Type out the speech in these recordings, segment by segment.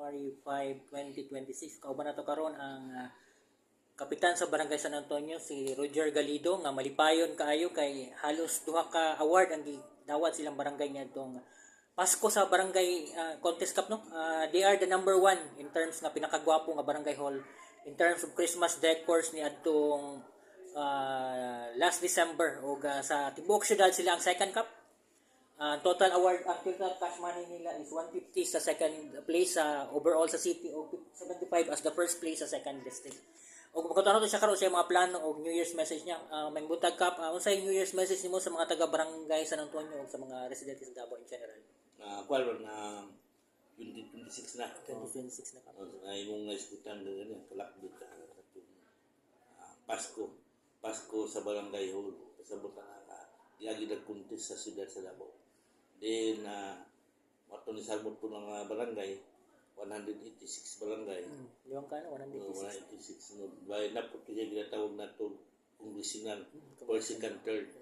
January 5, 2026. Kauban na to karon ang kapitan sa Barangay San Antonio si Roger Galido nga malipayon kaayo kay halos duha ka award ang gidawat silang barangay niya itong Pasko sa Barangay Contest Cup no. They are the number 1 in terms nga pinakagwapo nga barangay hall in terms of Christmas decors ni adtong last December o sa tibuok syudad sila ang second cup. Total award, ang total cash money nila is 150 sa second place overall sa city o 75 as the first place sa second district. O kung magkataon natin siya karon sa mga plano o New Year's message niya, may buntag cup, unsay New Year's message nimo sa mga taga barangay San Antonio o sa mga residents sa Davao in general? Kuwan na 2026 na. 2026 na cup. Ay mong naiskutan na ganyan, kalakbit Pasko sa barangay hall. Kasabot na iagi nag-contest sa siyudad sa Davao. Then, mato ni salmot po ng barangay, 186 barangay. Yung ka na, 186. 186. No, by na po kaya ginatawag na ito congressional, first, second, third.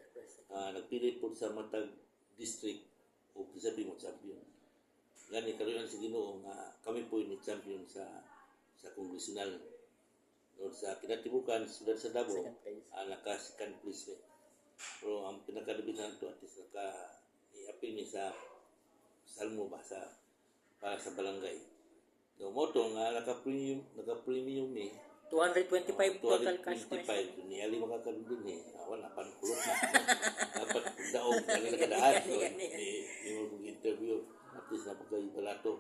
Nagpili po sa matag district o sabi mo champion. Gani karoon si Ginoo nga kami po ni champion sa congressional. No, sa kinatibukan siyudad sa Davao, naka second place. Pero ang pinakadabitan ito at least naka-i-appeal niya sa salmo ba para sa barangay. So, moto nga naka-premium ni 225 total cash prize. 225. Niyali makakaroon din wala, pankulot na. Dapat daog, galing nakadaan. Hindi mo mag-interview. At least napagkabalato.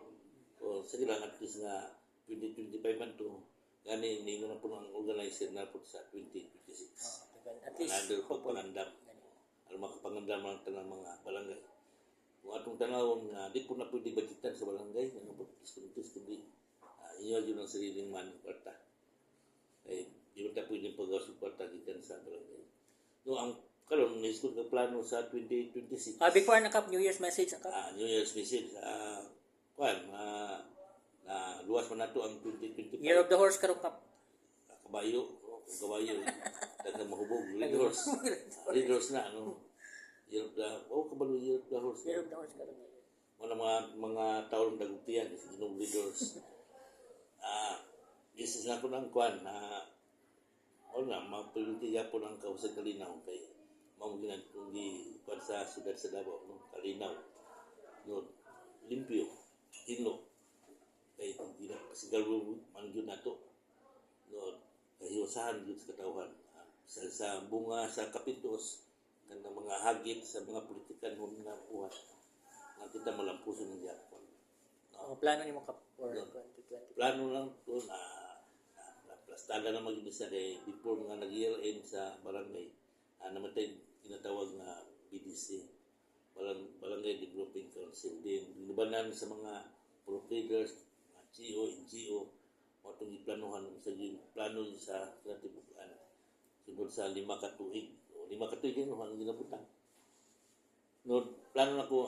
O sige lang, at least nga 2025 man ito. Gani, hindi mo na po ng organizer na po sa 2026. At least another pagpangandam. Alam makapangandam lang ng mga barangay. Kung atong tanawon nga di po na pwede budgetan sa barangay, ano po kundi inyo yun ang sariling kwarta. Ay di mo ta pwede pag-usap kwarta gikan sa barangay. No, ang karon may school ka plano sa 2026. Before na cup New Year's message ang cup. New Year's message luwas man nato ang 2025. Year of the Horse karong cup. Kabayo, dagang mahubog, Red Horse. Red Horse na, ano? Kabalo Year of the Horse. Year of the Horse karong. Mga taon dagutian, ginong Red Horse. Isis na ko ng kwan, mapilitiya po ng kausag kalinaw kay mamuginan kung di kwan sa siyudad sa Davao, no? Kalinaw. No, limpyo, tinlo. Kay kung di na kasigalo man yun na to. No, kahiwasahan yun sa katawhan. Sa bunga sa kapitos, ng mga hagit sa mga politikan mo na buhat. Nga kita malampuson ng Japon. No? Plano ni mo kap for 2020? Plano lang to na plastada na mag-ibisa kay before mga nag-year end sa barangay. Namatay tinatawag na BDC, Barangay Developing Council. Then, libanan sa mga providers, GO, NGO, itong iplanuhan sa plano sa kinatibukan sunod sa 5 katuig. 5 katuig yun, ang ginabutan. No, plano na ko,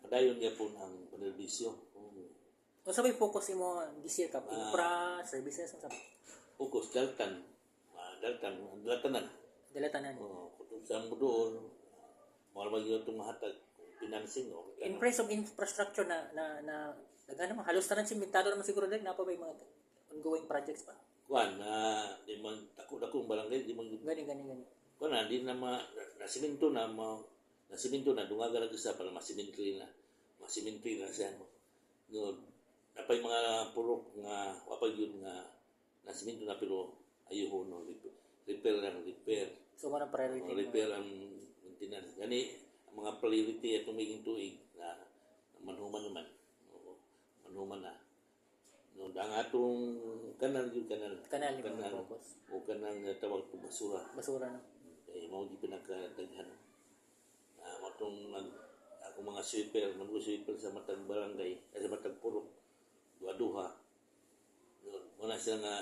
padayon niya po ng panerbisyo. O sabay focus mo this year kap? Infra, services, ang sabi? Focus, daltanan. Dalatanan. Kung saan mo doon, malamang yun itong mahatag, financing. In price of infrastructure naman, halos na rin simentado naman siguro din, napa ba yung mga ongoing projects pa? Kuan, di man, takong barangay, di man. Gani. Kuan, di na nasiminto na, dungaga lang isa para masimentri na siya. No, napay mga purok nga, wapag yun nga, nasiminto na pero ayuho, no, repair. So, manang priority? Repair ang maintenance. Gani, ang mga priority at tumiging tuig na manhuman naman. Manuman na. No, ang atong kanal yung focus. O kanal na tawag po basura. Basura na. Eh, mga di pinakadaghan. Matong akong mga sweeper, mag-sweeper sa matag barangay, sa matag purok, duha-duha. Muna siya nga,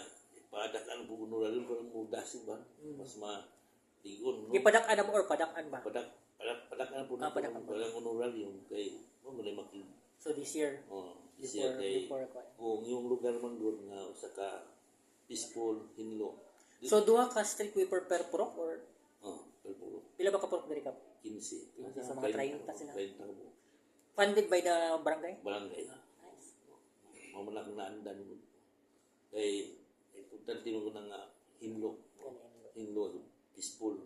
padakan po unural yun, parang mudasin ba? Mas maligon. No? Ipadak-an mo or padakan ba? Padakan po na parang unural yung kay, So this year? This year kay, Before yung lugar man doon nga, usa ka peaceful, hinlo. So duha ka street sweeper per purok or? Per purok. Pila ba ka purok dari ka? 15. So mga 30 sila. 30 po. Funded by the barangay? Barangay. Nice. maman akong naandan mo. Kay, importante mo ko ng hinlo, peaceful.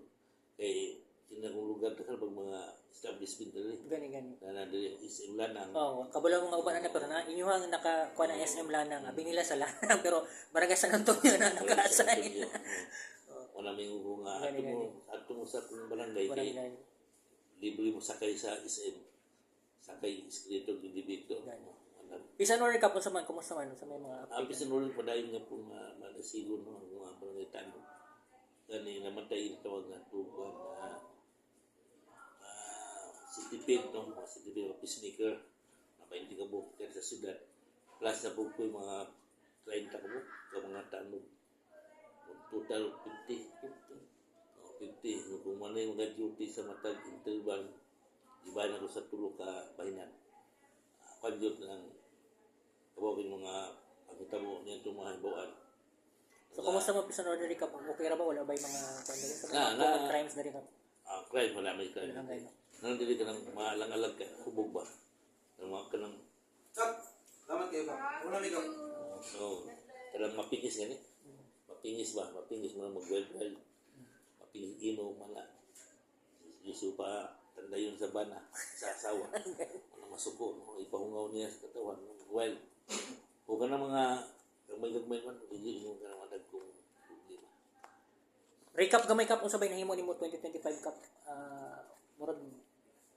Kay, kinakong lugar na pag mga establishment na rin. Gani. Na nandun is Lanang. Kabalo mga uban na pero na inyuhang nakakuha ng SM Lanang. Abi nila sa Lanang pero barangay San Antonio na naka-assign. Wala may nga Gani. ato mo sa atong barangay kay libre mo sakay sa SM. Sakay eskrito dito. Bisan or recap sa man kumusta man sa may mga Ang pisanulan pa dahil nga po malasigo no ang mga barangay tanong. Gani namatay tawag na tuban na CTP no, mga CTP mga peacemaker na 20 ka buok sa syudad. Plus na po yung mga 30 ka buok ka mga tanong. Total 50. Kung man yung mga duty sa matag interval, iba na ko sa tulo ka bahinan. Pagyot ng tawagin mga pagkitabo niya itong mga hibawaan. So kumusta mo bisan or recap? Okay ra ba wala ba yung mga common crimes na recap? Crime, wala may crime. Nandili ka ng maalang-alag ka, hubog ba? Ng mga ka ng... Lamat kayo ka. Una may ka. So, talang mapingis nga ni. Mapingis mo na mag-well-well. Mapingis ino, mana. Yuso pa, tanda yun sa bana, sa asawa. Ano masuko, no? Ipahungaw niya sa katawan. Well, huwag ka na mga gagmay man, hindi mo ka na madagkong problema. Recap gamay kap unsabay nahimo nimo 2025 kap murag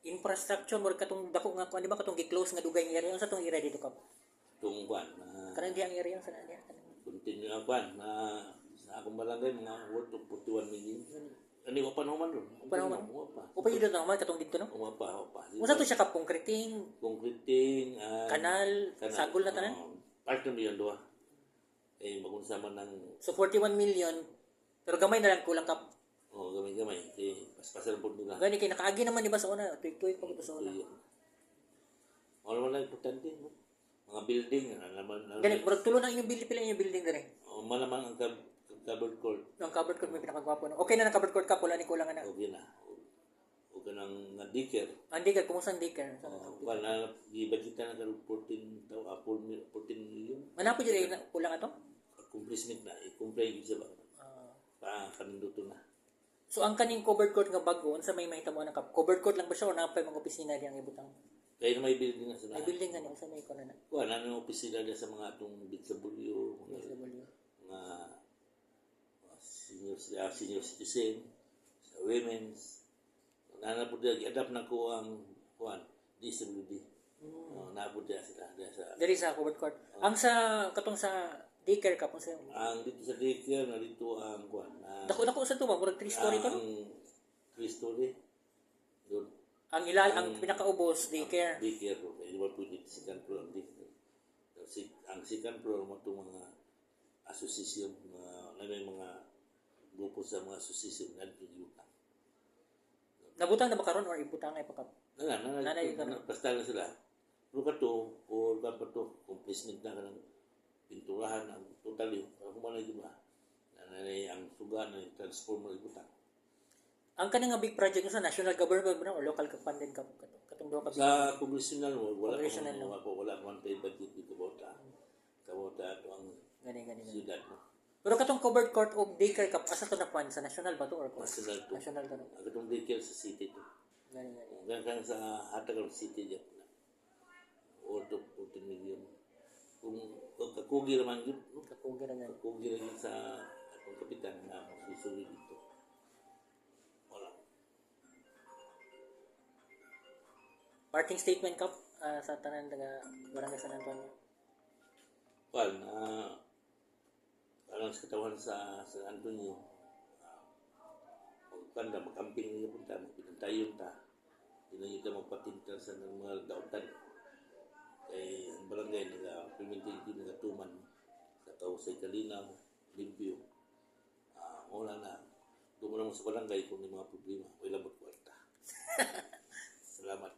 infrastructure murag katong dako nga kuan di ba katong gi-close nga dugay nga area unsa tong area dito kap? Itong buwan na Kanang di ang area sa niya. continue ang buwan na sa akong barangay mga worth of 41 million. Ani ko pa naman doon. Panahuman? Upa. Upay dito na man katong dito no. Upa. Unsa to siya kap concreting, Concreting, kanal, sagol na tanan? Part na yun doon. Eh, magunsa man ng... So 41 million pero gamay na lang kulang kap. gamay. Eh, paspasan po nila. Gani kay nakaagi naman di ba sa una, tuig-tuig pa sa una. Ano man lang importante, no? Mga building, naman. Gani murag tulo na inyong building pila inyong building dire. Malaman ang covered court. Ang covered court may pinakagwapo no. Okay na ang covered court kap wala ni kulang na. Okay na. Huwag ka ng daycare. Andi ka kumusta ang daycare? Wala, i-budgetan na ka 14 million. Manapo diri na kulang ato? Accomplishment na. I-comply yun siya ba? Kaninduto na. So ang kaning covered court nga bago unsa may mahitabo na kap? Covered court lang ba siya o napay mga opisina diyang ibutang? Kaya na may building na sa May building nga ni unsa may kuno na. Kuha na ng opisina na sa mga itong BW, mga senior citizen, sa women's. Na po diya, i-adapt na ko ang DSWD. Na po diya sila. Diri sa covered court. Ang sa katong sa daycare kap unsa Ang dito sa daycare, na dito ang dako sa tuba murag 3 story to no? Ang 3 story. Doon. Ang ang pinakaubos daycare. Daycare po. Kaya naman po dito second floor ang daycare. Ang second floor mo itong mga association, may mga grupo sa mga association na utang. Nabutang na ba karon or ibutang ay pa kap? Basta na sila. Pero ka to, o ka pa to, complacement na ka ng pinturahan, ang total yun. Kung man na ba? Ang suga na transformer ibutang. Ang kanang nga big project sa national government ba or local funded kap katong duha ka Sa congressional, wala Congressional, pa wala man tayo budget dito bota. Kabota ito ang gani. siyudad mo. Pero katong covered court o daycare kap asa to na kwan sa national ba to or National to. national to no? Ang itong daycare sa city to. Gani. Hanggang sa Hatagal City dyan na. Or to 14 million. Kung kakugi naman yun, no? Kakugi ra gani. Kakugi naman sa atong kapitan na susunod dito. Wala. Parting statement kap sa tanan taga Barangay San Antonio. Parang sa katawan sa San Antonio, magpanda, magkamping niya punta, magpinantayon ta. Hindi na kita magpatinta sa mga dautan. Kaya ang barangay, nag-implementation, nag-tuman sa Kausay Kalinaw, Limpyo. Wala na. Doon mo naman sa barangay kung may mga problema. Wala mo kwarta. Salamat.